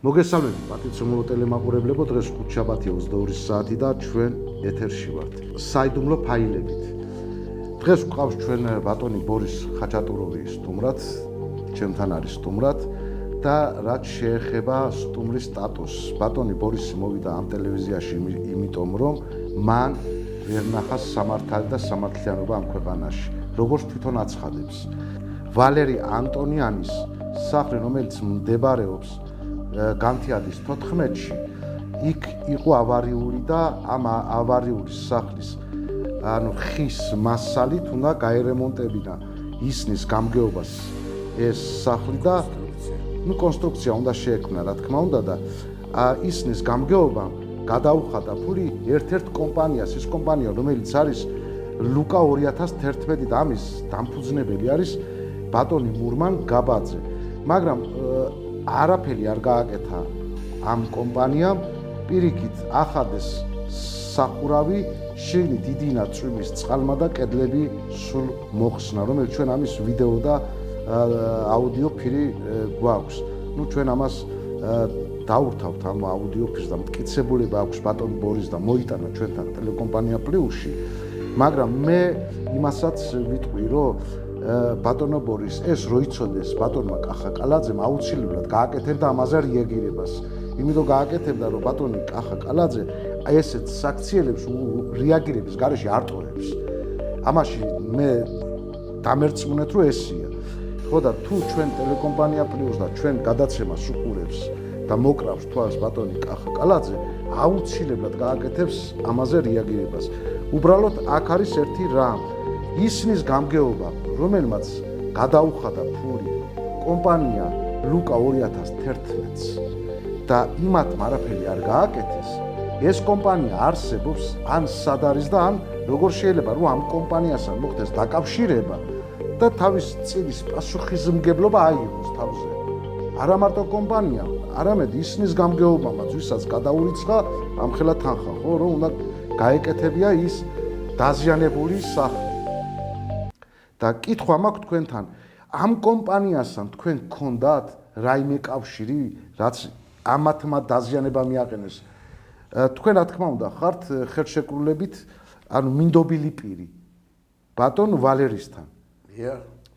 მოგესალმებით პატიცემულო ტელემაყურებლებო, დღეს ხუთშაბათია 22 საათი და ჩვენ ეთერში ვართ. საიდუმლო ფაილებით. დღეს გვყავს ჩვენ ბატონი ბორის ხაჭატუროვი სტუმრად, ჩემთან არის სტუმრად და რაც შეეხება სტუმრის სტატუსს. ბატონი ბორისი მოვიდა ამ ტელევიზიაში იმიტომ, რომ მან ვერ ნახა სამართალი და სამართლიანობა ამ ქვეყანაში, როგორც თვითონ აცხადებს. ვალერი ანტონიანის სახლი, რომელიც მდებარეობს განთიადის 14-ში, იქ იყო ავარიული და ამ ავარიული სახლის ხის მასალით უნდა გაერემონტებინა ისნის გამგეობას ეს სახლი და კონსტრუქცია უნდა შეექმნა, რა თქმა უნდა და ისნის გამგეობამ გადაუხადა ფული ერთ-ერთ კომპანიას, ის კომპანია რომელიც არის ლუკა 2011 და ამის დამფუძნებელი არის ბატონი მურმან გაბაძე, მაგრამ არაფერი არ გააკეთა ამ კომპანიამ, პირიქით ახადეს სახურავი, შიგნით დიდინა წვიმის წყალმა და კედლები სულ მოხსნა, რომელიც ჩვენ ამის ვიდეო და აუდიო ფირი გვაქვს. ჩვენ ამას დაურთავთ ამ აუდიო ფირს და მტკიცებულება აქვს ბატონ ბორის და მოიტანა ჩვენთან ტელეკომპანია პლუსში, მაგრამ მე იმასაც ვიტყვი, რომ ბატონო ბორის ეს რო იცოდეს ბატონმა კახა კალაძემ აუცილებლად გააკეთებდა ამაზე რეაგირებას. იმიტომ გააკეთებდა რომ ბატონი კახა კალაძე ესეთ საქციელებს რეაგირების გარეშე არ ტოვებს. ამაში მე დამერწმუნეთ რომ ესია. ხო და თუ ჩვენ ტელეკომპანია პლუს და ჩვენ გადაცემას უყურებს და მოკრავს თვალს ბატონი კახა კალაძე აუცილებლად გააკეთებს ამაზე რეაგირებას. უბრალოდ აქ არის ერთი რამ. ისნის გამგეობა, რომელმაც გადაუხადა ფული კომპანია ლუკა 2011-ს და იმათმა არაფერი არ გააკეთეს, ეს კომპანია არსებობს ან სად არის და ან როგორ შეიძლება რომ ამ კომპანიასთან მოხდეს დაკავშირება და თავის წილის პასუხისმგებლობა აიღოს თავზე. არა მარტო კომპანია, არამედ ისნის გამგეობამაც, ვისაც გადაურიცხა ამხელა თანხა, ხო, რომ უნდა გაეკეთებია ის დაზიანებული სახლი. და კითხვა მაქვს თქვენთან, ამ კომპანიასთან თქვენ გქონდათ რაიმე კავშირი, რაც ამათმა დაზიანება მიაყენეს? თქვენ რა თქმა უნდა ხართ ხელშეკრულებით, ანუ მინდობილი პირი ბატონ ვალერისთან.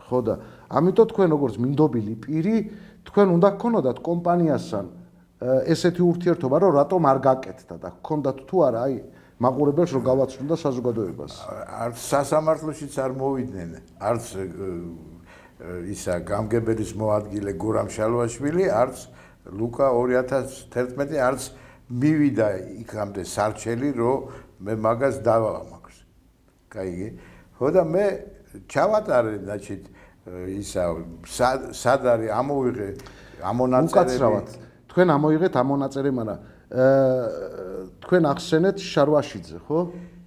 ხო და ამიტომ თქვენ როგორც მინდობილი პირი, თქვენ უნდა გქონოდათ კომპანიასთან ესეთი ურთიერთობა, რომ რატომ არ გაკეთდა და გქონდათ თუ არა აი მაყურებელს რომ გავაცნო და საზოგადოებას. არც სასამართლოშიც არ მოვიდნენ, არც ისა გამგებელის მოადგილე გურამ შალვაშვილი, არც ლუკა 2011, არც მივიდა იქამდე სარჩელი, რომ მე მაგას დავამაქვს. კაი, ხო და მე ჩავატარე, значит, ისა სად არის ამოვიღე ამონაწერები. უკაცრავად, თქვენ ამოიღეთ ამონაწერი, მაგრამ თქვენ ახსენეთ შარვაშიძე, ხო?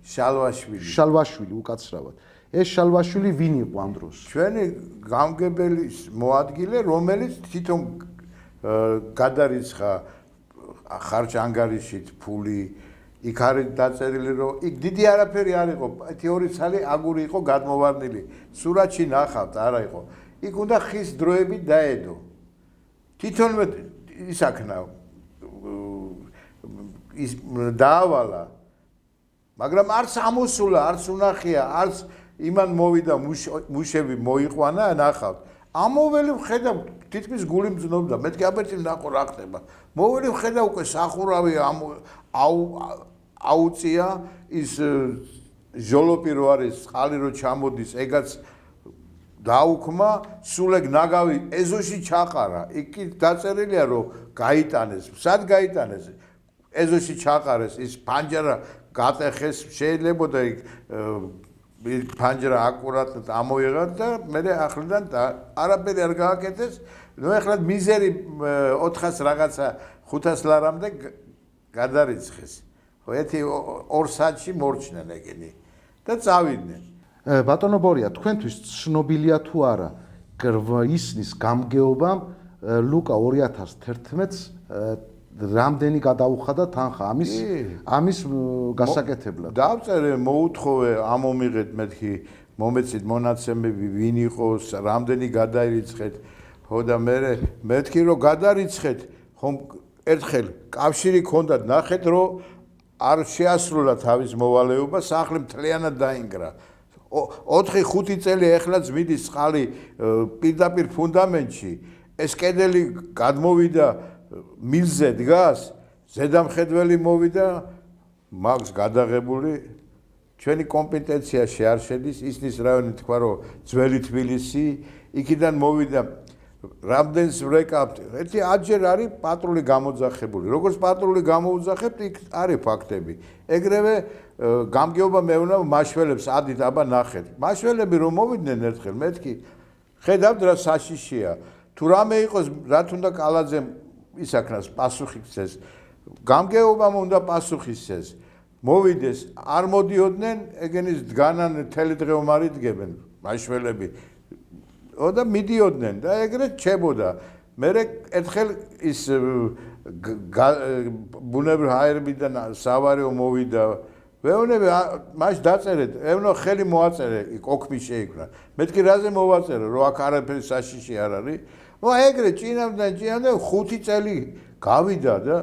შალვაშვილი უკაცრავად. ეს შალვაშვილი ვინ იყო ამ დროს? ჩვენი გამგებელის მოადგილე, რომელიც თვითონ გადარიცხა ხარჯანგარიშით ფული, იქ არის დაწერილი, რომ იქ დიდი არაფერი არ იყო, თეორი ცალი აგური იყო გადმოვარდნილი. სურათში ნახავთ, არა იყო. იქ უნდა ხის დროები დაედო. თვითონვე ისაქნა ის დაავალა, მაგრამ არც ამოსულა, არც უნახია, არც იმან მოვიდა მუშები მოიყვანა, ნახავთ. ამოველი ვხედავ, თითქმის გული მძნობდა, მეთქი აბერტი ნახო რა ხდება. მოველი ვხედავ უკვე სახურავი აუწია, ის ჟოლოპი რო არის, წყალი რო ჩამოდის, ეგაც დაუქმა, სულ ეგ ნაგავი ეზოში ჩაყარა. იქ დაწერილია რომ გაიტანეს, სად გაიტანეს? ეზოში ჩაყარეს, ის ფანჯარა გატეხეს, შეიძლებოდა იქ ფანჯარა აკურატად ამოიღათ და მე ახლიდან არაფერი არ გააკეთეს. ნუ ეხლა მიზერი 400 რაღაცა 500 ლარამდე გადარიცხეს. ხო, ერთი 2 საათში მორჩნენ ეგენი და წავიდნენ. ბატონო ბორია, თქვენთვის ცნობილია თუ არა ისნის გამგეობამ ლუკა 2011-ს რამდენი გადაუხადა თანხა ამის გასაკეთებლად? დავწერე, მოუთხოვე, ამომიღეთ მეთქი, მომეცით მონაცემები, ვინ იყოს, რამდენი გადაირიცხეთ. ხო და მეთქი რომ გადარიცხეთ, ხომ ერთხელ კავშირი ქონდათ ნახეთ რომ არ შეასრულა თავის მოვალეობა სახლი მთლიანად დაინგრა 4-5 წელი ეხლაც მიდის წყალი პირდაპირ ფუნდამენტში ეს კედელი გადმოვიდა მილზე დგას ზედამხედველი მოვიდა მაგს გადაღებული ჩვენი კომპეტენციაში არ შედის ისნის რაიონი თქვა რომ ძველი თბილისი იქიდან მოვიდა რამდენს ვრეკავთ ერთი 10 ჯერ არის პატრული გამოძახებული როგორც პატრული გამოუძახებთ იქ არის ფაქტები ეგრევე გამგეობა მეუნა მაშველებს ადით აბა ნახეთ მაშველები რომ მოვიდნენ ერთხელ მეთქი ხედავთ რა საშიშია თუ რამე იყოს რა თუნდა კალაძემ ისაქნას პასუხი გცეს გამგეობამ უნდა პასუხი გცეს მოვიდეს არ მოდიოდნენ ეგენის დგანან თელი დღე ომარი დგებენ მაშველები და მიდიოდნენ და ეგრეთ ჩებოდა მე ერთხელ ის ბუნებრივ აერბიდან სავარიო მოვიდა ვეუნები მაშ დაწერეთ ევნო ხელი მოაწერე ოქმი შეიქმნა მეთქი რაზე მოვაწერე რომ აქ არაფერი საშიში არ არის ნუ ეგრე ჭინავდნენ 5 წელი გავიდა და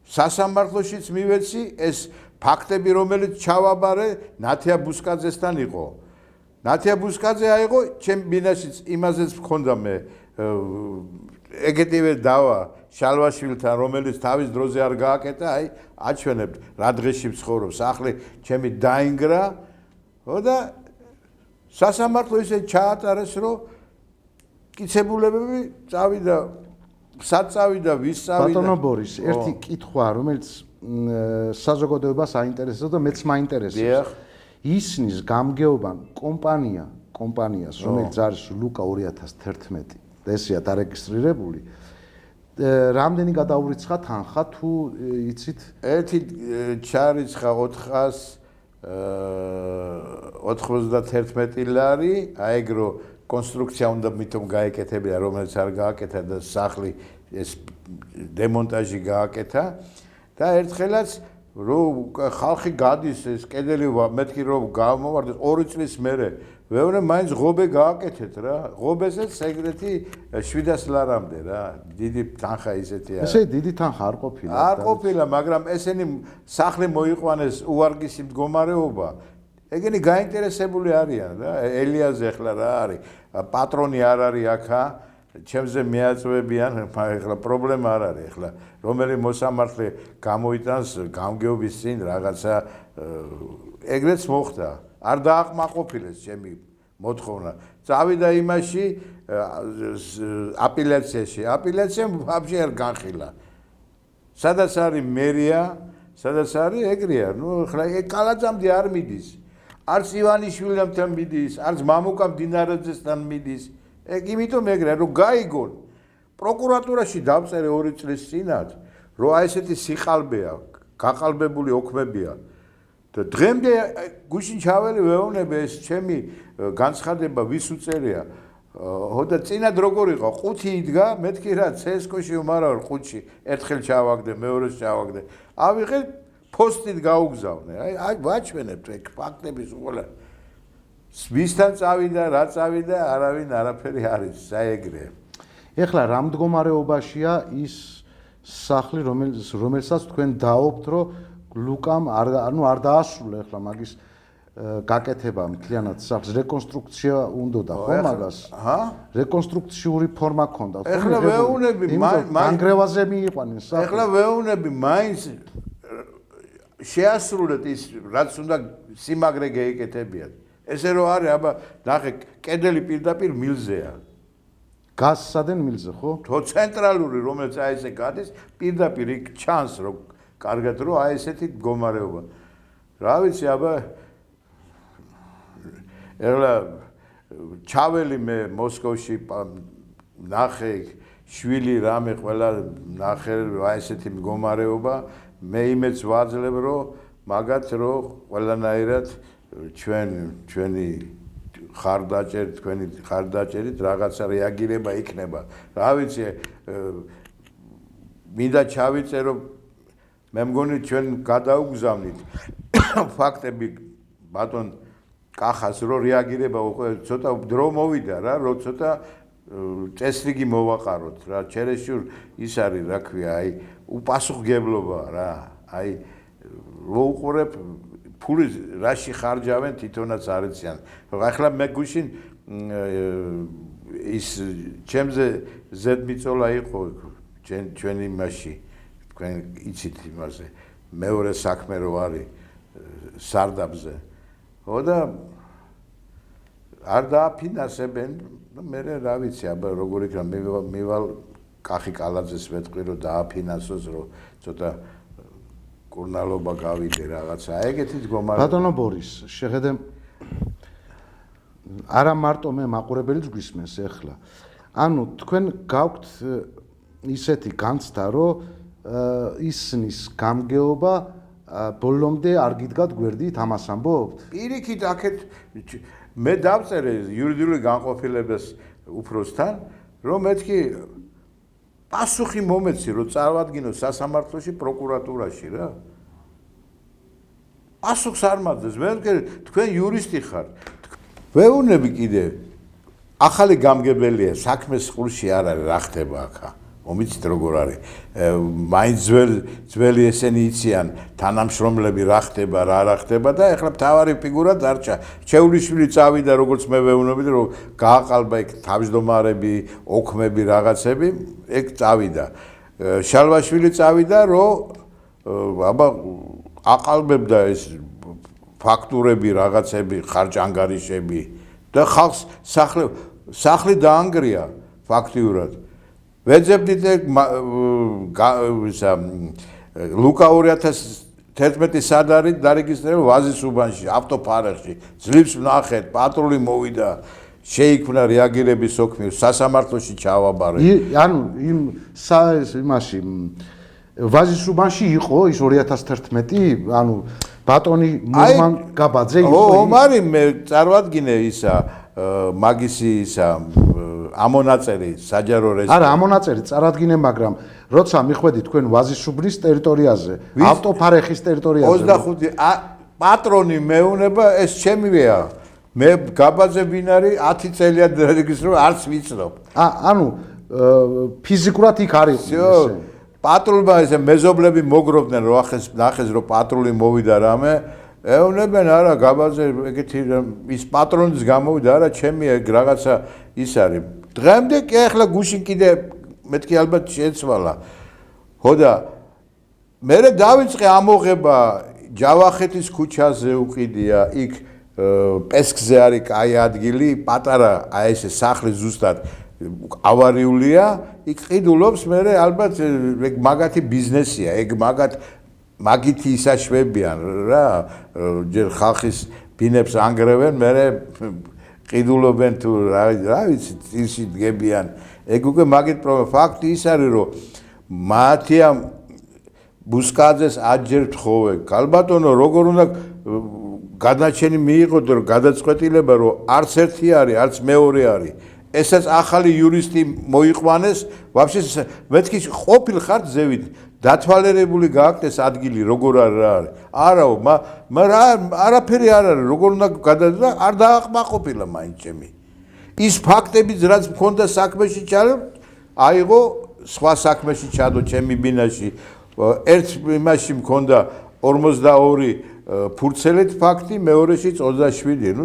სასამართლოშიც მივეცი ეს ფაქტები რომელიც ჩავაბარე ნათია ბუსკაძესთან იყო ნათია ბუსკაძე აიღო ჩემ ბინაშიც იმაზეც მქონდა მე ეგეთივე დავა შალვაშვილთან რომელიც თავის დროზე არ გააკეთა აი აჩვენებთ რა დღეში ვცხოვრობ სახლი ჩემი დაინგრა და სასამართლო ისე ჩაატარეს რომ კიცებულებები წავიდა სად წავიდა ვის წავიდა ბატონო ბორის ერთი კითხვა რომელიც საზოგადოებას აინტერესებს და მეც მაინტერესებს ისნის გამგეობამ კომპანიას რომელიც არის ლუკა 2011 და ესეა დარეგისტრირებული რამდენი გადაურიცხა თანხა თუ იცით ერთი ჩარიცხა 491 ლარი აეგრო კონსტრუქცია უნდა მithom გაეკეთებია რომელიც არ გააკეთა და სახლი ეს დემონტაჟი გააკეთა და ერთხელაც რომ ხალხი გადის ეს კედელი მეთქი რომ გამოვარდეს 2 წლის მერე ვეურე მაინც ღობე გააკეთეთ რა ღობეზეც ეგრეთი 700 ლარამდე რა დიდი თანხა ისეთი არა ესე დიდი თანხა არ ყოფილა მაგრამ ესენი სახლი მოიყვანეს უარგისი მდგომარეობა ეგენი გაინტერესებული არიან რა ელიაზე ახლა რა არის პატრონი არ არის აქა ჩემზე მიაწვევებიან ახლა პრობლემა არ არის ახლა რომელი მოსამართლე გამოიტანს გამგეობის წინ რაღაცა ეგრეც მოხდა არ დააკმაყოფილეს ჩემი მოთხოვნა წავიდა იმაში აპელაციამ ვაფშე არ განხილა სადაც არის მერია სადაც არის ეგრეა ნუ ახლა კალაძამდე არ მიდის არც ივანიშვილებთან მიდის არც მამუკა მდინარეძესთან მიდის ეგ იმიტომ ეგრეა რომ გაიგონ პროკურატურაში დავწერე 2 წლის წინათ რომ აი ესეთი სიყალბეა გაყალბებული ოქმებია და დღემდე გუშინ ჩაველი ვეუბნები ეს ჩემი განცხადება ვის უწერია და წინად როგორ იყო 5 იდგა მეთქი რა CSKO-ში უმარავ 5-ში ერთხელ ჩავაგდე მეორეს ჩავაგდე ავიღე პოსტით გაუგზავნე აი ვაჩვენებთ ეგ ფაქტების უყოლა ვისთან წავიდა რა წავიდა არავინ არაფერი არის საეგრე ეხლა რა მდგომარეობაშია ის სახლი რომელსაც თქვენ დაობთ რომ ლუკამ არ დაასრულა ეხლა მაგის გაკეთება მთლიანად სახლის რეკონსტრუქცია უნდოდა ხო მაგას რეკონსტრუქციული ფორმა ჰქონდა ეხლა ვეუბნები განგრევაზე მიიყვანენ სახლი ეხლა ვეუბნები მაინც შეასრულეთ ის რაც უნდა სიმაგრე გეიკეთებიათ ესე რომ არის აბა ნახე კედელი პირდაპირ მილზეა გასცადენ მილზე ხო თო ცენტრალური რომელიც აი ესე გადის პირდაპირ იქ ჩანს რომ კარგად რომ აი ესეთი მდგომარეობა რა ვიცი აბა ეხლა ჩაველი მე მოსკოვში ნახე შვილი რამე ყველა ნახე აი ესეთი მდგომარეობა მე იმეც ვაძლევ რომ მაგათ რომ ყველანაირად ჩვენი ხარდაჭერით რაღაცა რეაგირება იქნება რა ვიცი მინდა ჩავიწერო მე მგონი ჩვენ გადაუგზავნით ფაქტები ბატონ კახას რო რეაგირება უკვე ცოტა დრო მოვიდა რა რო ცოტა წესრიგი მოვაყაროთ რა ჩერეშურ ის არის რა ქვია აი უპასუხგებლობაა რა აი ვუყურებ ფული რაში ხარჯავენ თვითონაც არ იციან ახლა მე გუშინ ის ჩემზე ზედმიწოლა იყო ჩვენი მასში თქვენ იცით იმაზე მეორე საქმე რო არის სარდაბზე ხო და არ დააფინანსებენ მე რა ვიცი აბა როგორ იქნება მივალ კახი კალაძეს ვეთქვი რომ დააფინანსოს რომ ცოტა კურნალობა გავიდე რაღაცა ეგეთი დგომა ბატონო ბორის შეხედე არა მარტო მე მაყურებელიც გვისმენს ახლა ანუ თქვენ გაქვთ ისეთი განცდა რომ ისნის გამგეობა ბოლომდე არ გიდგათ გვერდით ამას ამბობთ პირიქით აქეთ მე დავწერე იურიდიული განყოფილებას უფროსთან რომ მეთქი პასუხი მომეცი რომ წარვადგინო სასამართლოში პროკურატურაში რა პასუხს არ მაძლევს მე თქვენ იურისტი ხართ ვეუბნები კიდე ახალი გამგებელია საქმეს ყურში არ არის რა ხდება აქა მომიცით როგორ არის მაინც ძველი ესენი იციან თანამშრომლები რა ხდება რა ხდება და ეხლა მთავარი ფიგურა დარჩა ჩეულიშვილი წავიდა როგორც მე ვეუბნები რომ გააყალბა იქ თავმჯდომარები ოქმები რაღაცები ეგ წავიდა შალვაშვილი წავიდა რომ აბა აყალბებდა ეს ფაქტურები რაღაცები ხარჯანგარიშები და ხალხს სახლი დაანგრია ფაქტიურად ვეძებდით ლუკა 2011 სად არის დარეგისტრირებული ვაზის უბანში ავტოფარეხში ძლივს ვნახეთ პატრული მოვიდა შეიქმნა რეაგირების ოქმი სასამართლოში ჩავაბარე ანუ იმაში ვაზის უბანში იყო ის 2011 ანუ ბატონი მურმან გაბაძე იყო ომარი მე წარვადგინე ისა მაგისი ისა ამონაწერი საჯარო რეზერვი არა ამონაწერი წარადგინე მაგრამ როცა მიხვედი თქვენ ვაზისუბნის ტერიტორიაზე ავტოფარეხის ტერიტორიაზე 25 პატრონი მეუნება ეს ჩემია მე გაბაძე ვინ არის 10 წელია რეგისტრირებული არც ვიცნობ ანუ ფიზიკურად იქ არის ესე პატრულმა ესე მეზობლები მოგროვდნენ რომ ნახეს რომ პატრული მოვიდა რამე ეუნებენ არა გაბაძე ეგეთი ის პატრონის გამოვიდა არა ჩემია რაღაცა ის არის დღემდე კი ახლა გუშინ კიდე მეთქი ალბათ შეცვალა ხო და მე დავიწყე ამოღება ჯავახეთის ქუჩაზე უყიდია იქ პესკზე არის კაი ადგილი პატარა აი ესე სახლი ზუსტად ავარიულია იქ ყიდულობს მე ალბათ ეგ მაგათი ბიზნესია ეგ მაგითი ისაშვებიან რა ჯერ ხალხის ბინებს ანგრევენ მე ყიდულობენ თუ რა ვიცი წილში დგებიან ეგ უკვე მაგით ფაქტი ის არის რომ მათია ბუსკაძეს აჯერ თხოვე გალბატონო როგორ უნდა გადაჩენი მიიღოთ რომ გადაწყვეტილება რომ არც ერთი არის არც მეორე არის ესაც ახალი იურისტი მოიყვანეს ვაფშე მეთქი ყოფილ ხართ ზევით დათვალერებული გააკეთეს ადგილი როგორ არის არაო არაფერი არ არის როგორ უნდა გადადა არ დააყმაყოფილა მაინც ჩემი ის ფაქტები რაც მქონდა საქმეში ჩადო აიღო სხვა საქმეში ჩადო ჩემი ბინაში ერთ იმაში მქონდა 42 ფურცელით ფაქტი მეორეშიც 27 ნუ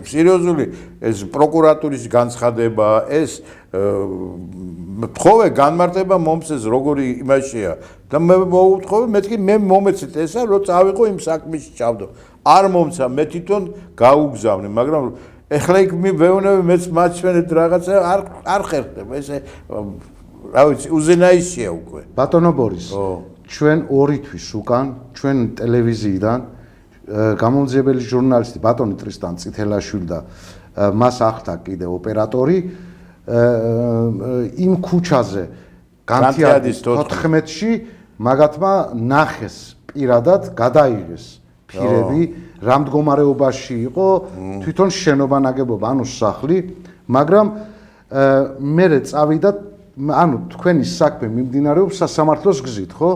სერიოზული ეს პროკურატურის განცხადება ეს თხოვე განმარტება მომწეს როგორი იმაშია და მე მოვუთხოვე მეთქი მე მომეცით ესა რომ წავიყო იმ საქმეში ჩავდო არ მომცა მე თვითონ გაუგზავნე მაგრამ ეხლა იქ ვეუბნები მეც მაჩვენეთ რაღაცა არ ხერხდება ესე რა ვიცი უზენაისია უკვე ბატონო ბორის ჩვენ 2 თვის უკან ჩვენ ტელევიზიიდან გამომძიებელი ჟურნალისტი ბატონი ტრისტან წითელაშვილი და მას ახთა კიდე ოპერატორი იმ ქუჩაზე განთიადის 14-ში მაგათმა ნახეს პირადად გადაიღეს ფირები რა მდგომარეობაში იყო თვითონ შენობა ნაგებობა ანუ სახლი მაგრამ მე წავიდა ანუ თქვენი საქმე მიმდინარეობს სასამართლოს გზით ხო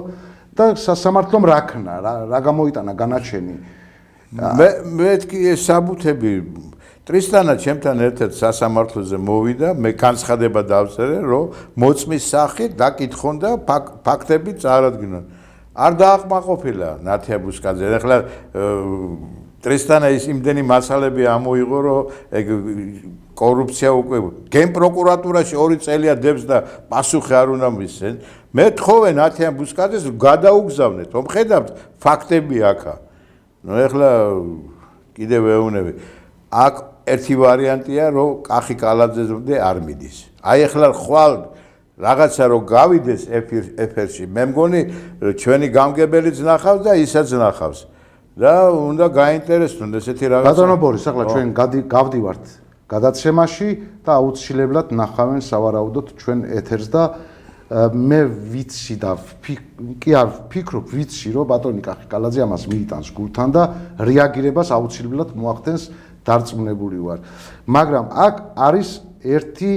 და სასამართლომ რა ქნა რა გამოიტანა განაჩენი მეთქი ეს საბუთები ტრისტანა ჩემთან ერთად სასამართლოზე მოვიდა, მე განცხადება დავწერე, რომ მოწმის სახით დაკითხონ და ფაქტები წარადგინონ. არ დააკმაყოფილა ნათია ბუსკაძე. ეხლა ტრისტანა ის იმდენი მასალები ამოიღო, რომ ეგ კორუფცია უკვე გენპროკურატურაში 2 წელია დებს და პასუხი არ უნდა მისცენ. მე თხოვე ნათია ბუსკაძეს გადაუგზავნეთ. მომხედავთ ფაქტები აქა. ნუ ეხლა კიდევ ვეუბნები. აქ ერთი ვარიანტია, რომ კახი კალაძემდე არ მიდის. აი ეხლა ხვალ რაღაცა რომ გავიდეს ეთერში, მე მგონი ჩვენი გამგებელიც ნახავს და ისაც ნახავს. და უნდა გაინტერესონ ესეთი რაღაცა. ბატონო ბორის, ახლა ჩვენ გავდივართ გადაცემაში და აუცილებლად ნახავენ სავარაუდოდ ჩვენ ეთერს და მე ვიცი და კი არ ვფიქრობ, ვიცი რომ ბატონი კახი კალაძე ამას მიიტანს გულთან და რეაგირებას აუცილებლად მოახდენს, დარწმუნებული ვარ. მაგრამ აქ არის ერთი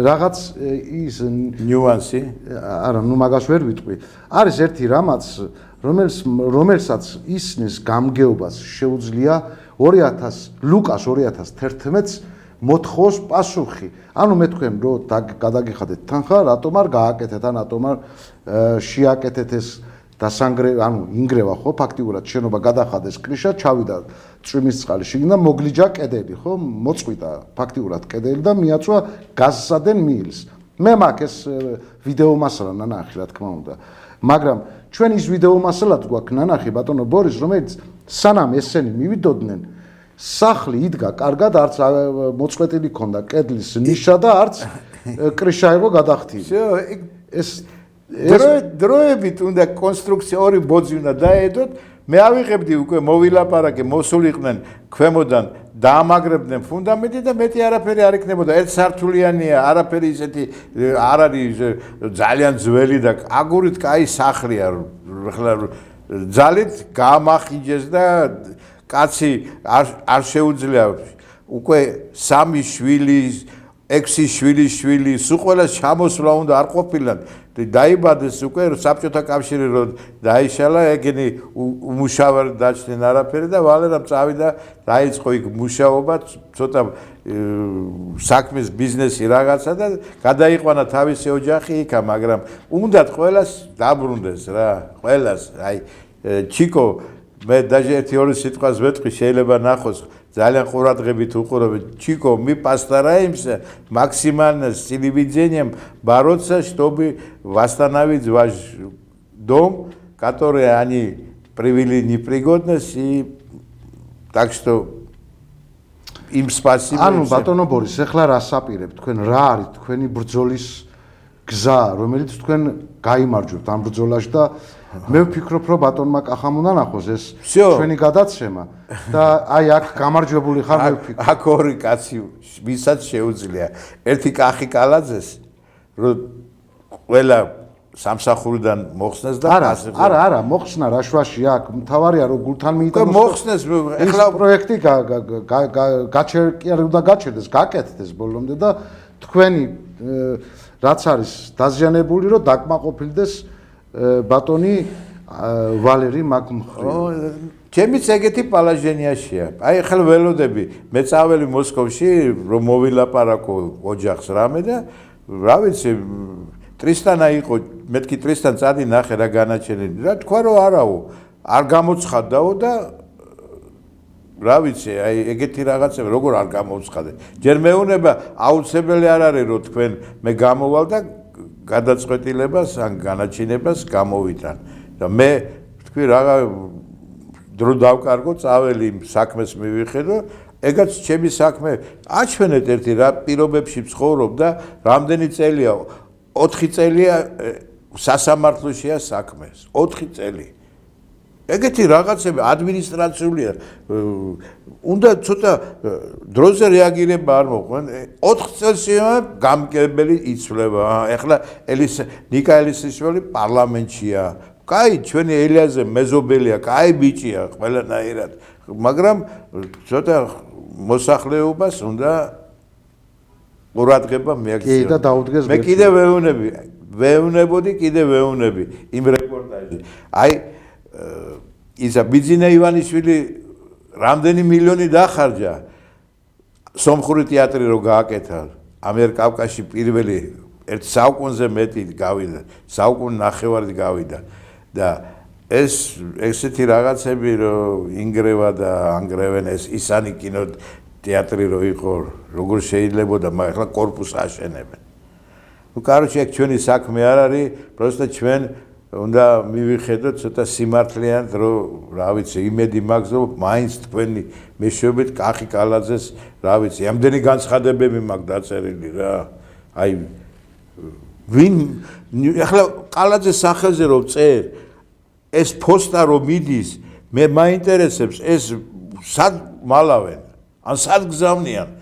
რაღაც ის ნიუანსი. არა, ნუ მაგას ვერ ვიტყვი. არის ერთი რამაც, რომელსაც ისნის გამგეობას შეუძლია ლუკას 2011-ს მოთხოვს პასუხი. ანუ მე თქვენ რომ გადაგიხადეთ თანხა, რატომ არ გააკეთეთ, ან რატომ არ შეაკეთეთ ეს ანუ ინგრევა ხო ფაქტიურად შენობა გადახადეს კრიშა, ჩავიდა წვიმის წყალი შიგნ და მოგლიჯა კედელი, ხო, მოწყვიტა ფაქტიურად კედელი და მიაწვა გაზსადენ მიილს. მე მაქვს ეს ვიდეო მასალა ნანახი, რა თქმა უნდა. მაგრამ ჩვენ ის ვიდეო მასალაც გვაქვს ნანახი ბატონო ბორის, რომელიც სანამ ესენი მივიდოდნენ, სახლი იდგა კარგად, არც მოწყვეტილი ქონდა კედლის ნიშა და არც კრიშა იყო გადახდილი. ეს დროებით უნდა კონსტრუქცია 2 ბოძი უნდა დაედოთ. მე ავიღებდი უკვე მოვილაპარაკე, მოსულიყვნენ ქვემოდან, დაამაგრებდნენ ფუნდამენტი და მეტი არაფერი არ იქნებოდა. ერთ სართულიანია, არაფერი ისეთი არ არის ძალიან ძველი და აგურით კაი სახლია. ახლა ძალით გამახიჯეს და კაცი არ შეუძლია უკვე 3 შვილი, 6 შვილი, სულ ყველა ჩამოსვლა უნდა არ ყოფილან. დაიბადეს უკვე საბჭოთა კავშირი რო დაიშალა, ეგენი უმუშავარ დაჩნენ არაფერი და ვალერამ წავიდა, დაიწყო იქ მუშაობა, ცოტა საქმის ბიზნესი რაღაცა და გადაიყვანა თავისი ოჯახი იქა, მაგრამ უნდათ ყველას დაბრუნდეს რა, ყველას. აი ჩიკო, მე დაჟე 1-2 სიტყვას ვეთქვი, შეიძლება ნახოს ძალიან ყურადღებით უყურებთ. Чико, мы постараемся максимально с телевидением бороться, чтобы восстановить ваш дом, который они привели в непригодность, и так что им спасибо. ანუ ბატონო ბორის, ეხლა რა საპირებთ თქვენ, რა არის თქვენი ბრძოლის გზა, რომელიც თქვენ გაიმარჯვებთ ამ ბრძოლაში და მე ვფიქრობ, რომ ბატონმა კახამ უნდა ნახოს ეს ჩვენი გადაცემა და აი აქ გამარჯვებული ხარ მე ვფიქრობ. აქ 2 კაცი ვისაც შეუძლია. ერთი კახი კალაძეს, რომ ყველა სამსახურიდან მოხსნეს და არა, მოხსნა რაშვაში აქ, მთავარია რომ გულთან მიიტანოს. მოხსნეს, ეხლა პროექტი გაჩერდეს, გაკეთდეს ბოლომდე და თქვენი რაც არის დაზიანებული, რომ დაკმაყოფილდეს ბატონი ვალერი მაგმხრი. ჩემიც ეგეთი პალაჟენიაშია. აი ახლა ველოდები, მე წაველი მოსკოვში, რომ მოვილაპარაკო ოჯახს რამე და რა ვიცი, ტრისტანა იყო, მეთქი ტრისტან წადი ნახე რა განაჩენილი. რა თქვა რომ არაო, არ გამოცხადაო და რა ვიცი, აი ეგეთი რაღაცები როგორ არ გამოცხადე. ჯერ მეუნება აუცილებელი არ არის რომ თქვენ მე გამოვალ და გადაწყვეტილებას ან განაჩინებას გამოვიტან და მე თქვი რაღა დრო დავკარგო, წაველი საქმეს მივიხედო, ეგაც ჩემი საქმე. აჩვენეთ ერთი რა პირობებში ცხოვრობ და რამდენი წელია, 4 წელია სასამართლოშია საქმე, 4 წელი. ეგეთი რაღაცები ადმინისტრაციულია. უნდა ცოტა დროზე რეაგირება არ მოყვან. 4 წელში გამგებელი იცვლება. ეხლა ნიკა ელისიშვილი პარლამენტშია. კაი, ჩვენი ელიაზე მეზობელია, კაი ბიჭია ყველანაირად. მაგრამ ცოტა მოსახლეობას უნდა ყურადღება მიაქციოს. და დაუდგეს. მე კიდე ვეუნებოდი იმ რეპორტაჟში. აი ისა ბიძინა ივანიშვილი რამდენი მილიონი დახარჯა სომხური თეატრი რო გააკეთა ამიერკავკასში პირველი ერთ საუკუნეზე მეტი გავიდა საუკუნე ნახევარი გავიდა და ესეთი რაღაცები რო ინგრევა და ანგრევენ ეს ისანი კინო თეატრი რო იყო როგორ შეიძლებოდა მაგრამ ახლა корпуს აშენებენ ну короче ეგ ჩვენი საქმე არ არის просто ჩვენ უნდა მივიხედოთ ცოტა სიმართლეად რომ რა ვიცი იმედი მაქვს რომ მაინც თქვენი მეშვეობით კახი კალაძეს რა ვიცი ამდენი განცხადებები მაქვს დაწერილი რა აი ვინ ახლა კალაძეს სახელზე რომ წერ ეს პოსტა რომ მიდის მე მაინტერესებს ეს სად მალავენ ან სად გზავნიან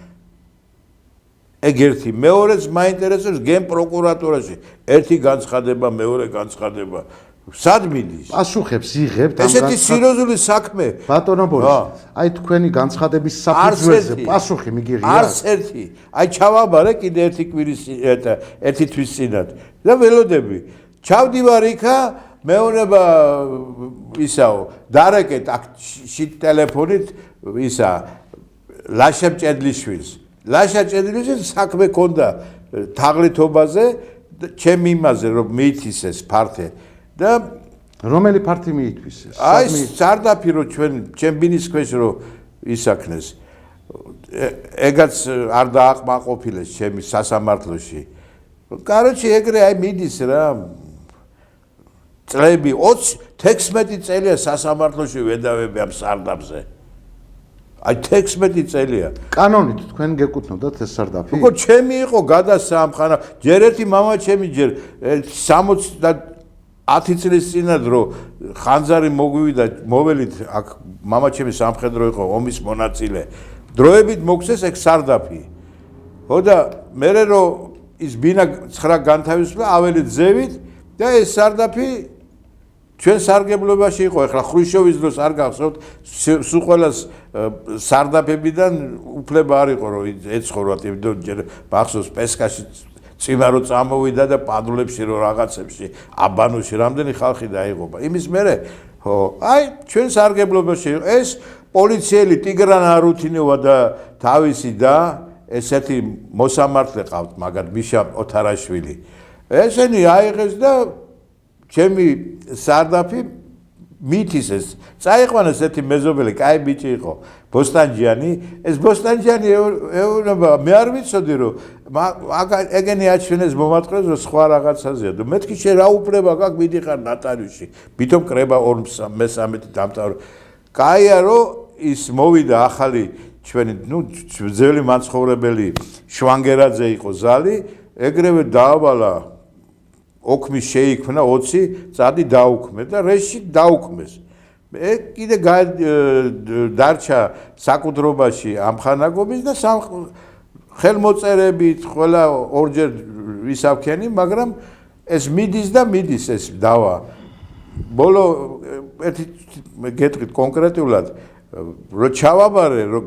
ეგ ერთი მეორეც მაინტერესებს გენ პროკურატურაში ერთი განცხადება მეორე განცხადება სად მიდის პასუხებს იღებთ ესეთი სერიოზული საქმე ბატონო ბოris აი თქვენი განცხადების საფუძველზე პასუხი მიგიღია არც ერთი აი ჩავაბარე კიდე ერთი კვირის ერთი თვის წინათ და ველოდები ჩავდივარ იქა მეუბნება ისაო დარეკეთ აქ ტელეფონით ისა ლაშა ჭედლიშვილს ლაშა ჭედლიშვილს საქმე ქონდა თაღლითობაზე ჩემ იმაზე რომ მიითისეს ფართე და რომელი ფართი მიითვისეს აი სარდაფი რო ჩვენ ჩემბინის ქვეშ რო ისაქნეს ეგაც არ დააყმაყოფილეს ჩემი სასამართლოში короче ეგრე აი მიდის რა წლები 16 წელია სასამართლოში ვედავები ამ სარდაფზე აი 16 წელია კანონით თქვენ გეკუთვნოდათ ეს სარდაფი უკვე ჩემი იყო გადასამხარა ჯერ ერთი მამა ჩემი ჯერ 70 წლის წინად რო ხანძარი მოგვივიდა მოველით აქ მამა ჩემი სამხედრო იყო ომის მონაწილე დროებით მოგცეს ეგ სარდაფი ხო და მე რო ის ბინა 9 განთავისუფლა აველით ზევით და ეს სარდაფი ჩვენ სარგებლობაში იყო ახლა ხრუშჩოვის დროს არ გახსოვთ სულ ყველას სარდაფებიდან უფლება არ იყო რომ ეცხოვროთ იმიტომ ჯერ მახსოვს პესკაში წინა რო წამოვიდა და პადლებში რო რაღაცებში აბანოში რამდენი ხალხი დაიღობა იმის მერე ხო აი ჩვენ სარგებლობაში იყო ეს პოლიციელი ტიგრან არუთინოვა და თავისი და ესეთი მოსამართლე ყავთ მაგათ მიშა ოთარაშვილი ესენი აიღეს და ჩემი სარდაფი მითისეს წაიყვანეს ერთი მეზობელი კაი ბიჭი იყო ბოსტანჯიანი ეს ბოსტანჯიანი ეუბნება მე არ ვიცოდი რომ ეგენი აჩვენეს მომატყრეს რომ სხვა რაღაცაზეა და მეთქი შე რა უფლება გაქვს მიდიხარ ნატარიუსში ვითომ კრება 2-13 დამთავრ კაია რომ ის მოვიდა ახალი ჩვენი ნუ ძველი მაცხოვრებელი შვანგერაძე იყო ზალი ეგრევე დაავალა ოქმი შეიქმნა 20 წადი დაუქმე და რეში დაუქმეს მე კიდე დარჩა საკუთრობაში ამხანაგობის და ხელმოწერებით ყველა ორჯერ ვისავქენი მაგრამ ეს მიდის და მიდის ეს დავა ბოლო ერთი გეტყვით კონკრეტულად რო ჩავაბარე რო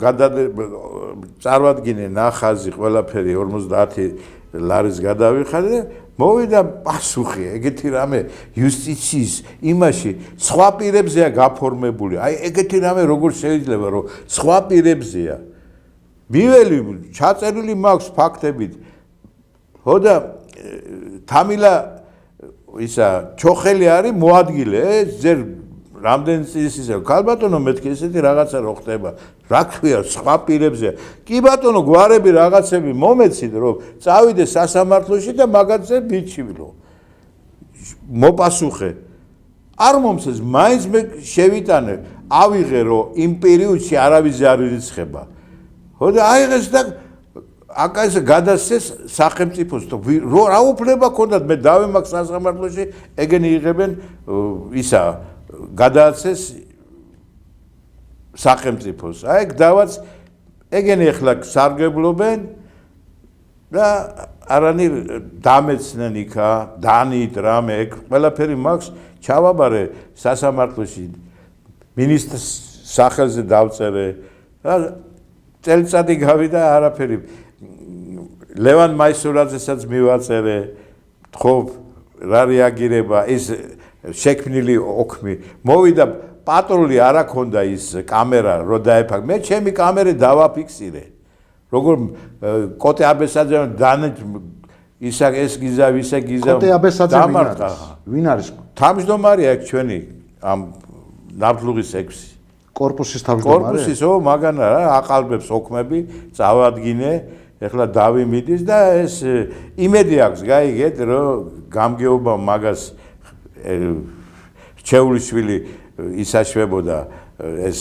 წარვადგინე ნახაზი ყველაფერი 50 ლარის გადავიხადე მოვიდა პასუხი ეგეთი რამე იუსტიციის იმაში სხვა პირებზეა გაფორმებული აი ეგეთი რამე როგორ შეიძლება რომ სხვა პირებზეა მიველი ჩაწერილი მაქვს ფაქტებით ხო და თამილა ისა ჩოხელი არის მოადგილე ეს ძერ რამდენი წლის ისე ქალბატონო მეთქი ესეთი რაღაცა რო ხდება რა ქვია სხვა პირებზე კი ბატონო გვარები რაღაცები მომეცით რომ წავიდე სასამართლოში და მაგაზე ბიჩივლო მოპასუხე არ მომცეს მაინც მე შევიტანე ავიღე რომ იმ პერიოდში არავის არ ირიცხება ხო და აიღეს და აკაზე გადასცეს სახელმწიფოს რო რა უფლება ქონდათ მე დავემაგ სასამართლოში ეგენი იღებენ ისა გადააცეს სახელმწიფოს აი ეგ დავაც ეგენი ახლა სარგებლობენ და არანაირ დამეცნენ იქა დანით რამე ეგ ყველაფერი მაქვს ჩავაბარე სასამართლოში მინისტრს სახელზე დავწერე და წელიწადი გავიდა არაფერი ლევან მაისურაძესაც მივაწერე ხო რა რეაგირება ის შექმნილი ოქმი მოვიდა პატრული არ აქონდა ის კამერა რო დაეფაქ მე ჩემი კამერე დავაფიქსირე როგორ კოტე აბესაძე დანეთ ეს გიზა ვისა გიზა კოტე აბესაძე ვინ არის? თავმჯდომარეა ეგ ჩვენი ამ ნაბლუღის 6 კორპუსის თავმჯდომარე? კორპუსისო მაგანა რა აყალბებს ოქმები წავადგინე ეხლა დავიმიდის და ეს იმედი აქვს გაიგეთ რომ გამგეობა მაგას რჩეულიშვილი ისაშვებოდა ეს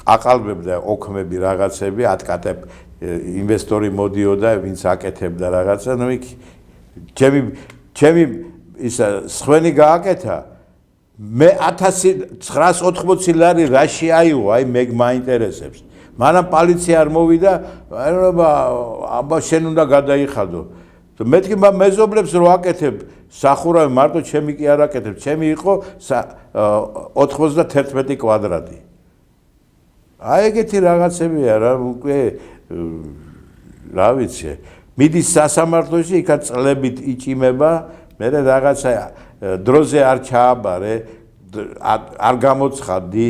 აყალბებდა ოქმები რაღაცები ატკატებ ინვესტორი მოდიოდა ვინც აკეთებდა რაღაცა ნუ იქ ჩემი ისა სხვენი გააკეთა მე 1980 ლარი რაში აიღო აი მე მაინტერესებს მანამ პოლიცია არ მოვიდა აბა შენ უნდა გადაიხადო მეთქი მეზობლებს რო აკეთებ სახურავი მარტო ჩემი კი არ აკეთებ ჩემი იყო 91 კვადრატი აი ეგეთი რაღაცებია რა უკვე რა ვიცი მიდის სასამართლოში იქაც წლებით იჭიმება მე რაღაცა დროზე არ ჩააბარე არ გამოცხადდი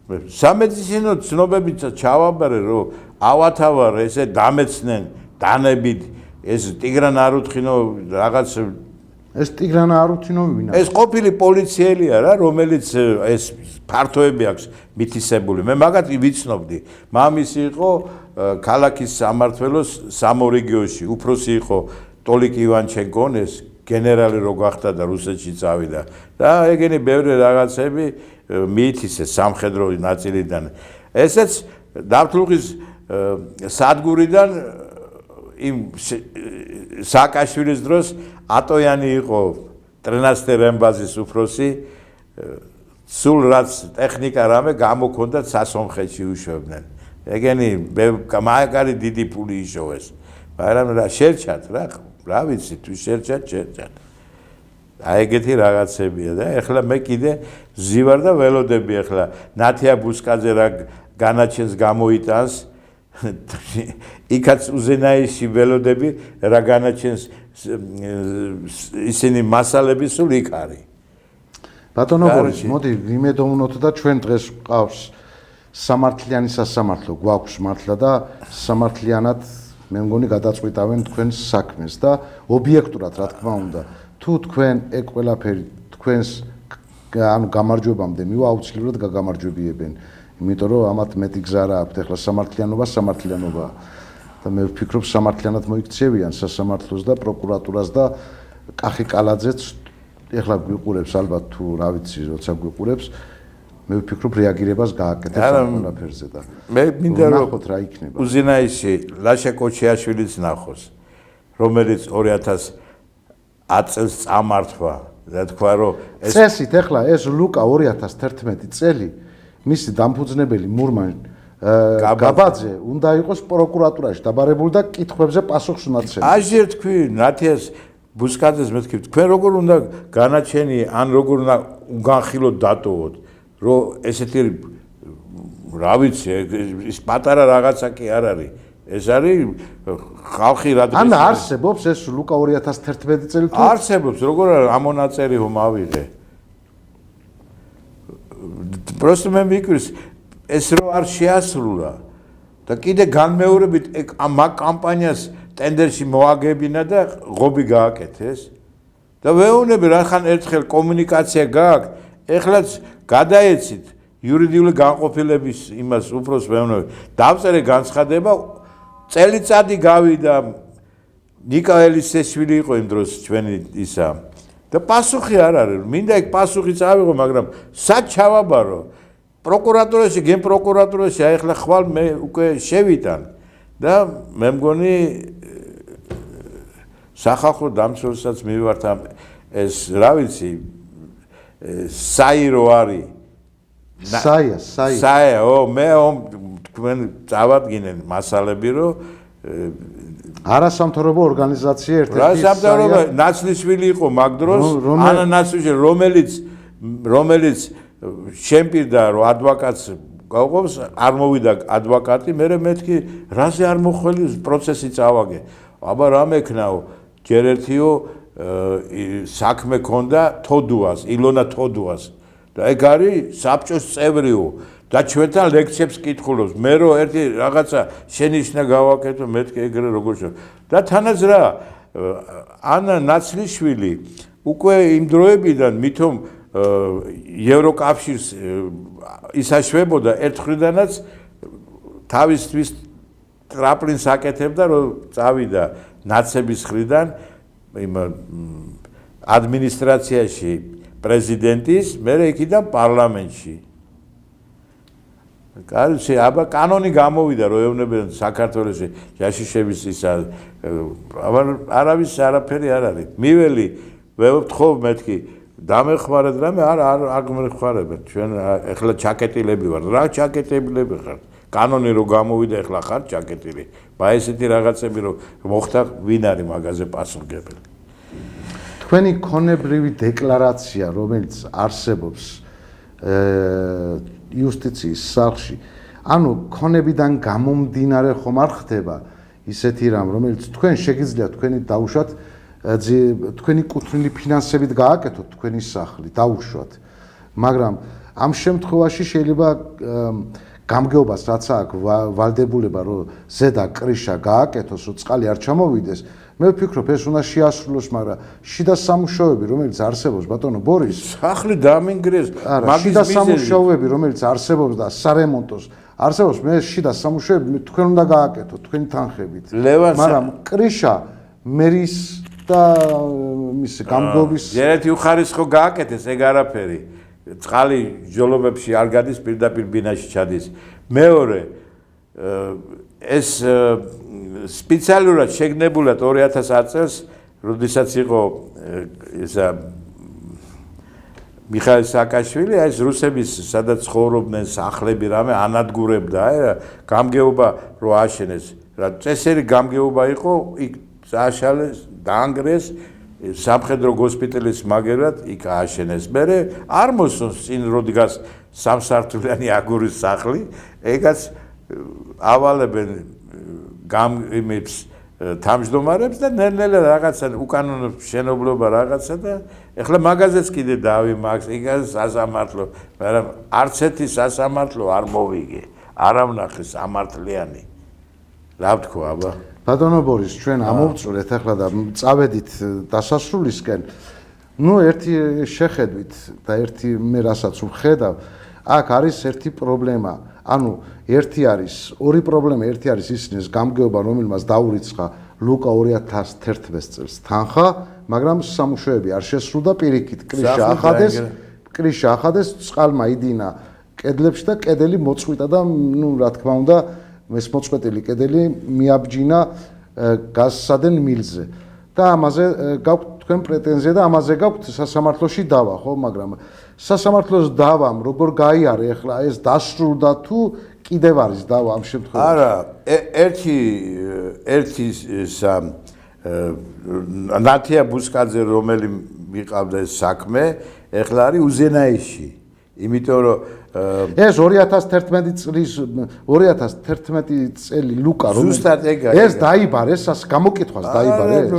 სამედიცინო ცნობებიც ჩავაბარე რომ ავათავარ ესე დამეცნენ დანებით ეს ტიგრან არუთხინო რაღაც ეს ტიგრან არუთხინოვი ვინ არის? ეს ყოფილი პოლიციელია რა რომელიც ეს ფართოები აქვს მითისებული მე მაგათი ვიცნობდი მამისი იყო ქალაქის სამმართველოს სამორიგიოში უფროსი იყო ტოლიკ ივანჩენკონ ეს გენერალი რო გახდა და რუსეთში წავიდა და ეგენი ბევრი რაღაცები მიითისეს სამხედრო ნაწილიდან ესეც დაბლუღის სადგურიდან იმ სააკაშვილის დროს ატოიანი იყო ტრენასტერ ემბაზის უფროსი სულ რაც ტექნიკა რამე გამოქონდათ სასონხეთში უშვებდნენ ეგენი მაგარი დიდი ფული იშოვეს მაგრამ რა შერჩათ რა ვიცი თუ შერჩათ აი ეგეთი რაღაცებია და ეხლა მე კიდე ზივარ და ველოდები ეხლა ნათია ბუსკაძე რა განაჩენს გამოიტანს იქაც უზენაიში ველოდები რა განაჩენს ისინი მასალები სულ იქ არის ბატონო ბორის მოდი ვიმედოვნოთ და ჩვენ დღეს გვყავს სამართლიანი სასამართლო გვაქვს მართლა და სამართლიანად მე მგონი გადაწყვეტავენ თქვენს საქმეს და ობიექტურად რა თქმა უნდა თუ თქვენ ეგ ყველაფერი თქვენს ანუ გამარჯვებამდე მივა აუცილებლად გაგამარჯვებიებენ იმიტომ რომ ამათ მეტი გზა რა აქვთ ეხლა სამართლიანობა და მე ვფიქრობ სამართლიანად მოიქცევიან სასამართლოს და პროკურატურას და კახი კალაძეც ეხლა გვიყურებს ალბათ თუ რა ვიცი როცა გვიყურებს მე ვფიქრობ რეაგირებას გააკეთებს ამ ყველაფერზე და მე მინდა რომ ნახოთ რა იქნება უზენაიში ლაშა კოჩიაშვილიც ნახოს რომელიც 2010 წელს წამართვა და თქვა რომ წესით ეხლა ეს ლუკა 2011 წელი მისი დამფუძნებელი მურმან გაბაძე უნდა იყოს პროკურატურაში დაბარებული და კითხვებზე პასუხს უნდა ცემდეს. აჟერ თქვი ნათიას ბუსკაძეს მეთქი თქვენ როგორ უნდა განაჩენი ან როგორ უნდა უგანხილოთ დატოვოთ რომ ესეთი რა ვიცი ის პატარა რაღაცა კი არ არის ეს არის ხალხი რა ან არსებობს ეს ლუკა 2011 წელი თუ არსებობს როგორ ამონაწერი რომ ავიღე просто მე მიკრის ეს რო არ შეასრულა და კიდე განმეორებით ამ კამპანიას ტენდერში მოაგებინა და ღობი გააკეთეს და ვეუბნები რახან ერთხელ კომუნიკაცია გააქვთ ეხლაც გადაეცით იურიდიული განყოფილების იმას უფროს ვეუბნები დავწერე განცხადება წელიწადი გავიდა ნიკა ელისეშვილი იყო იმ დროს ჩვენი ისა და პასუხი არ არის მინდა ეგ პასუხიც ავიღო მაგრამ სად ჩავაბარო პროკურატურაში გენ პროკურატურაში აი ახლა ხვალ მე უკვე შევიტან და მე მგონი სახალხო დამცველსაც მივართ ამ ეს რა ვიცი საირო არის საია მე თქვენ წავადგინენ მასალები რომ არასამთავრობო ორგანიზაცია ერთ-ერთი არასამთავრობო ნაცლიშვილი იყო მაგ დროს ანა ნაცლიშვილი რომელიც შემპირდა რომ ადვოკატს გავყოფს არ მოვიდა ადვოკატი მე მეთქი რაზე არ მოხელი პროცესი წავაგე აბა რა მექნაო ჯერ ერთიო საქმე ქონდა თოდუას ილონა თოდუას და ეგ არის საბჭოს წევრიო და და ჩვენთან ლექციებს კითხულობს. მე რო ერთი რაღაცა შენიშნა გავაკეთო, მეთქი ეგრე როგორ შევ. და თანაც რა ანა ნაცლიშვილი უკვე იმ დროებიდან მithom ევროკავშირს ისაშვებოდა ერთხმიდანაც თავისთვის ტრაპლინს აკეთებდა რომ წავიდა ნაცების მხრიდან იმ ადმინისტრაციაში პრეზიდენტის მე იქიდან პარლამენტში კარგი აბა კანონი გამოვიდა რომ ეუბნებიან საქართველოში ჯაშიშების ისა არავის არაფერი არ არის მიველი ვთხოვ მეთქი დამეხმარეთ რამე არ გმეხმარებთ ჩვენ ეხლა ჩაკეტილები ვარ რა ჩაკეტილები ხარ კანონი რო გამოვიდა ეხლა ხარ ჩაკეტილი ბა ესეთი რაღაცები რო მოხდა ვინ არის მაგაზე პასუხგებელი თქვენი ქონებრივი დეკლარაცია რომელიც არსებობს იუსტიციის სახლში ანუ ქონებიდან გამომდინარე ხომ არ ხდება ისეთი რამ რომელიც თქვენ შეგიძლიათ თქვენი დაუშვათ თქვენი კუთვნილი ფინანსებით გააკეთოთ თქვენი სახლი დაუშვათ მაგრამ ამ შემთხვევაში შეიძლება გამგეობას რაც აქვს ვალდებულება რომ ზედა კრიშა გააკეთოს რომ წყალი არ ჩამოვიდეს მე ვფიქრობ ეს უნდა შეასრულოს მაგრამ შიდა სამუშაოები რომელიც არსებობს ბატონო ბორის სახლი დამინგრეს მაგის შიდა სამუშაოები რომელიც არსებობს და სარემონტოს არსებობს მე შიდა სამუშაოები თქვენ უნდა გააკეთოთ თქვენი თანხებით მაგრამ კრიშა მერის და მის გამგეობის ერთი უხარისხო გააკეთეს ეგ არაფერი წყალი ჯოლობებში არ გადის პირდაპირ ბინაში ჩადის მეორე ეს სპეციალურად შეგნებულად 2010 წელს როდესაც იყო ესა მიხაილ სააკაშვილი ეს რუსების სადაც ცხოვრობდნენ სახლები რამე ანადგურებდა გამგეობა რო აშენეს რა წესერი გამგეობა იყო იქ წაშალეს დაანგრეს სამხედრო გოსპიტალის მაგერად იქ ააშენეს მე არ მოსწონს წინ როდგას სამსართულიანი აგურის სახლი ეგაც ავალებენ იმებს თავმჯდომარებს და ნელ-ნელა რაღაცა უკანონო შენებლობა რაღაცა და ეხლა მაგაზეც კიდე დავიმაგს იქაც სასამართლო მაგრამ არც ერთი სასამართლო არ მოვიგე არ ვნახე სამართლიანი რა ვთქვა აბა ბატონო ბორის ჩვენ ამოვწვრეთ ახლა და წავედით დასასრულისკენ ნუ ერთი შეხედვით და ერთი მე რასაც ვხედავ აქ არის ერთი პრობლემა ანუ ერთი არის ორი პრობლემა ერთი არის ისინი გამგეობა რომელმაც დაურიცხა ლუკა 2011 წელს თანხა მაგრამ სამუშაოები არ შესრულდა პირიქით კრიშა ახადეს წყალმა იდინა კედლებში და კედელი მოწყვიტა და ნუ რა თქმა უნდა ეს მოწყვეტილი კედელი მიაბჯინა გაზსადენ მილზე და ამაზე გაქვთ თქვენ პრეტენზია და ამაზე გაქვთ სასამართლოში დავა ხო მაგრამ სასამართლოს დავამ როგორ გაიარე ახლა ეს დასრულდა თუ კიდევ არის დავა ამ შემთხვევაში არა ერთი ნათია ბუსკაძე რომელი მიყავდა ეს საქმე ახლა არის უზენაისში იმიტომ რომ ეს 2011 წლის 2011 წელი ლუკა ზუსტად ეგა ეს დაიბარეს გამოკითხვას დაიბარეს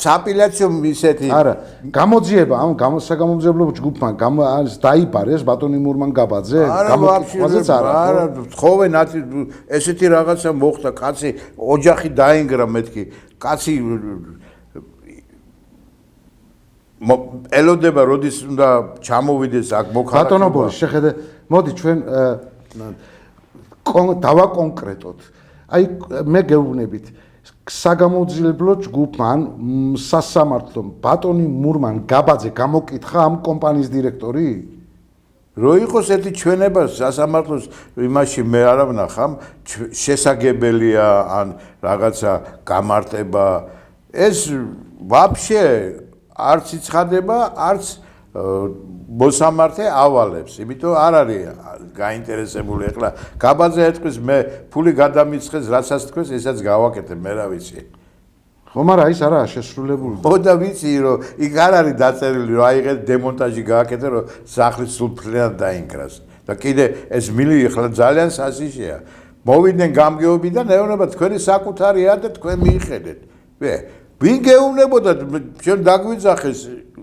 სააპელაციო ისეთი არა გამოძიება ამ საგამომძიებლობ ჯგუფმა არის დაიბარეს ბატონი მურმან გაბაძე გამოკითხვაზეც არა თხოვე ნაცი ესეთი რაღაცა მოხდა კაცი ოჯახი დაინგრა მეთქი კაცი ელოდება როდის უნდა ჩამოვიდეს აქ მოხდა ბატონო ბორის შეხედე მოდი ჩვენ დავაკონკრეტოთ აი მე გეუბნებით საგამოძიებლო ჯგუფმა ან სასამართლომ ბატონი მურმან გაბაძე გამოკითხა ამ კომპანიის დირექტორი რო იყოს ერთი ჩვენება სასამართლოს იმაში მე არ ვნახამ შესაგებელია ან რაღაცა გამარტება ეს ვაფშე არც იცხადება, არც მოსამართე ავალებს. იმიტომ არ არის გაინტერესებული ახლა. გაბაძე ეთქვის მე ფული გადამიცხეს, რასაც თქოს, ესაც გავაკეთებ, მე რა ვიცი. ხო, მაგრამ ის არაა შესრულებული. ხო და ვიცი, რომ იქ არ არის დაწერილი, რომ აიღე დემონტაჟი გააკეთე, რომ სახლის სულფლიანად დაინგრას. და კიდე ეს მილი ახლა ძალიან სასიშეა. მოვიდნენ გამგეობიდან, ეუბნება თქვენი საკუთარია და თქვენ მიიხედეთ. ვინ გეუბნებოდა ჩვენ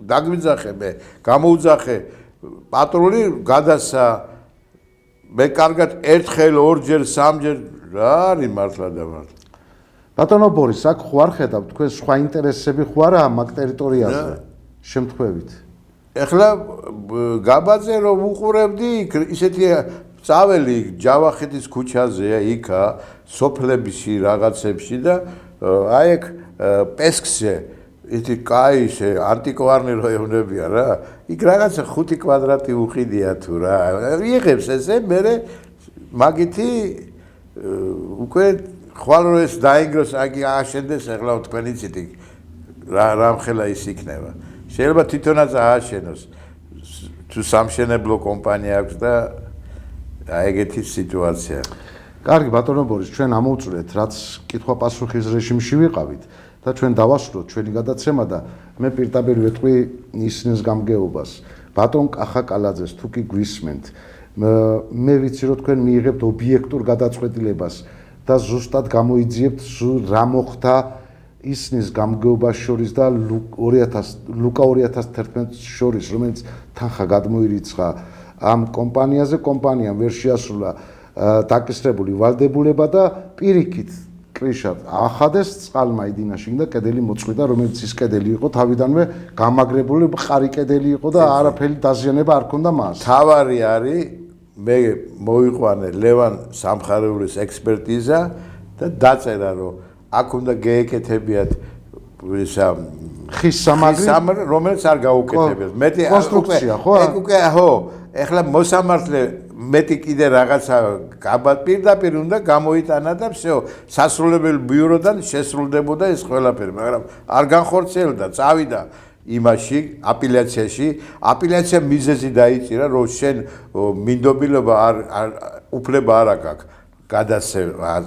დაგვიძახე მე გამოუძახე პატრული გადასა მე კარგად ერთხელ, ორჯერ, სამჯერ რა არის მართლა და მართლა. ბატონო ბორის, აქ ხوار ხედავ თქვენ სხვა ინტერესები ხوار ამ ტერიტორიაზე შემთხვევით. ეხლა გაბაძე რომ უყურებდი ისეთი წაველი ჯავახეთის ქუჩაზეა იქა სოფლებში რაღაცებში და აი ეგ პესკზე ეთი კაი ანტიკვარნი რაიონებია რა იქ რაღაცა 5 კვადრატი უყიდია თუ რა იღებს ესე მე მაგითი უკვე ხვალ რო ეს დაინგროს აგი ააშენდეს ეხლა თქვენი ციტი რამხელა ის იქნება შეიძლება თვითონაც ააშენოს თუ სამშენებლო კომპანია აქვს და აი ეგეთი სიტუაცია. კარგი ბატონო ბორის, ჩვენ ამოვწვრეთ, რაც კითხვა-პასუხის რეჟიმში ვიყავით და ჩვენ დავასრულოთ ჩვენი გადაცემა და მე პირდაპირ ვეთქვი ისნის გამგეობას. ბატონ კახა კალაძეს თუ კი გვისმენთ, მე ვიცი რომ თქვენ მიიღებთ ობიექტურ გადაწყვეტილებას და ზუსტად გამოიძიებთ რა მოხდა ისნის გამგეობას შორის და ლუკა 2011 შორის, რომელიც თანხა გადმოირიცხა ამ კომპანიაზე კომპანიამ ვერ შეასრულა დაკისრებული ვალდებულება და პირიქით კრიშად ახადეს წყალმა იდინაში და კედელი მოწყვიტა რომელიც ის კედელი იყო თავიდანვე გამაგრებული მყარი კედელი იყო და არაფერი დაზიანება არ ქონდა მას. თავარი არის მე მოიყვანე ლევან სამხარეულის ექსპერტიზა და დაწერა რომ აქ უნდა გეეკეთებიათ ისა ხის სამაგრი რომელიც არ გაუკეთებიათ. მეტი კონსტრუქცია ხო? ეგ უკვე ხო ეხლა მოსამართლე მეტი კიდე რაღაცა პირდაპირ უნდა გამოიტანა და всё სასრულებელი ბიუროდან შესრულდებოდა ეს ყველაფერი მაგრამ არ განხორციელდა წავიდა იმაში აპელაციაში აპელაცია მიზეზი დაიწირა რომ შენ მინდობილობა არ უფლება არ აქვს გადასცე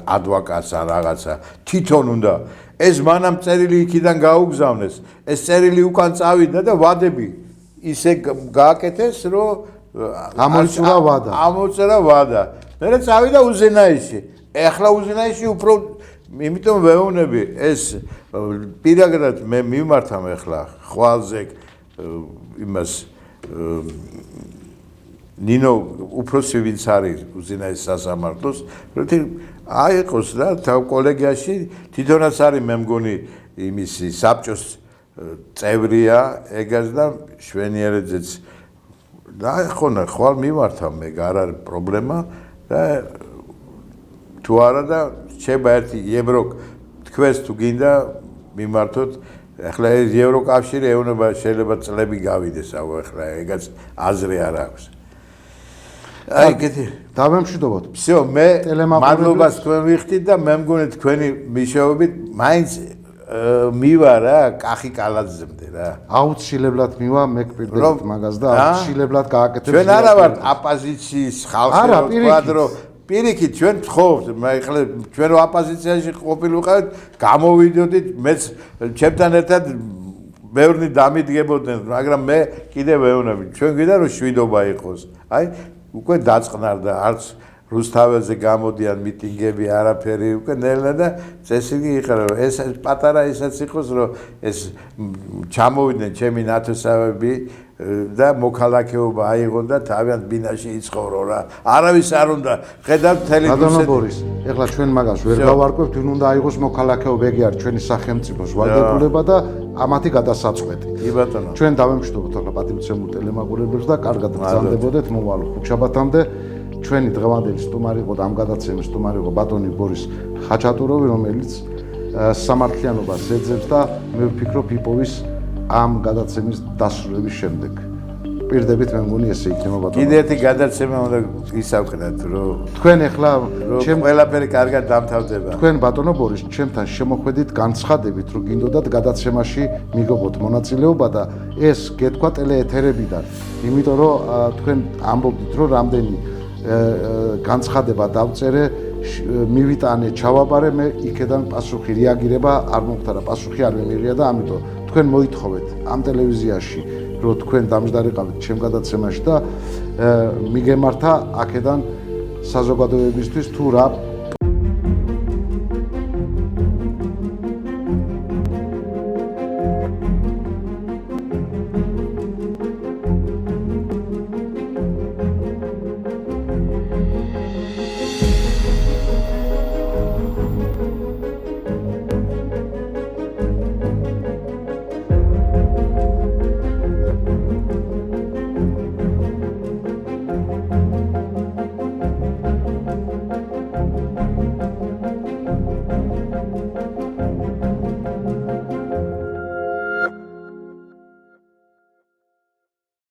ადვოკატს ან რაღაცა თვითონ უნდა ეს მანამ წერილი იქიდან გაუგზავნეს ეს წერილი უკან წავიდა და ვადები ისე გააკეთეს რომ ამოწერა ვადა მე წავიდა უზენაიში ეხლა უზენაიში უფრო იმიტომ ვეუბნები ეს პირადად მე მიმართავ ეხლა ხვალზე იმას ნინო უფროსი ვინც არის უზენაის სასამართლოს რომ აიყოს რა თავ კოლეგიაში თვითონაც არის მე მგონი იმისი საბჭოს წევრია ეგაც და შვენიერეძეც და ხონა ხვალ მიმართავ მე არ არის პრობლემა და თუ არა და შეიძლება ერთი ევრო თქვენს თუ გინდა მიმართოთ ახლა ეს ევროკავშირი ეუბნება შეიძლება წლები გავიდეს ახლა ეგაც აზრი არ აქვს აი კეთილი დავემშვიდობოთ всё მე მადლობას თქვენ ვიხდით და მე მგონი თქვენი მიშოვებით მაინც მივა რა კახი კალაძემდე რა აუცილებლად მივა მე გპირდებით მაგას და აუცილებლად გააკეთებ ჩვენ არა ვართ ოპოზიციის ხალხი კვადრო პირიქით ჩვენ ვთხოვთ მე ახლა ჩვენ ოპოზიციაში ყოფილიყავით გამოვიდოდით მეც ჩემთან ერთად ბევრი დამიდგებოდნენ მაგრამ მე კიდე ვეუბნები ჩვენ გვინდა რომ შვიდობა იყოს აი უკვე დაწყნარდა არც რუსთაველზე გამოდიან მიტინგები არაფერი უკვე ნელა და წესიგი იყარა რომ ეს პატარა ისაც იყოს რომ ეს ჩამოვიდნენ ჩემი ნათესავები და მოქალაქეობა აიღონ და თავიანთ ბინაში იცხოვრო რა არავის არ უნდა ხედავთ თელი ბატონო ბორის ეხლა ჩვენ მაგას ვერ გავარკვევთ ვინ უნდა აიღოს მოქალაქეობა ეგ არის ჩვენი სახელმწიფოს ვალდებულება და ამათი გადასაწყვეტი კი ბატონო ჩვენ დავემშვიდობოთ ახლა პატრიოტულ ტელემაგურებელს და კარგად გრძანდებოდეთ მომავალ ხუთშაბათამდე ჩვენი დღევანდელი სტუმარი იყო და ამ გადაცემის სტუმარი იყო ბატონი ბორის ხაჩატუროვი რომელიც სამართლიანობას ეძებს და მე ვფიქრობ იპოვის ამ გადაცემის დასრულების შემდეგ პირდებით მე მგონი ესე იქნება ბატონო კიდე ერთი გადაცემა უნდა ისავკრათ რომ თქვენ ახლა ჩემ ყველაფერი კარგად დამთავრდება თქვენ ბატონო ბორის ჩემთან შემოხვედით განცხადებით რომ გინდოდათ გადაცემაში მიგოღოთ მონაწილეობა და ეს გეთქვა ტელეეთერებიდან იმიტომ რომ თქვენ ამბობთ რომ რამდენი განცხადება დავწერე მივიტანე ჩავაბარე მე იქედან პასუხი რეაგირება არ მომხდა და პასუხი არ მიმიღია და ამიტომ თქვენ მოითხოვეთ ამ ტელევიზიაში რომ თქვენ დამჯდარიყავით ჩემ გადაცემაში და მიგემართა აქედან საზოგადოებისთვის თუ რა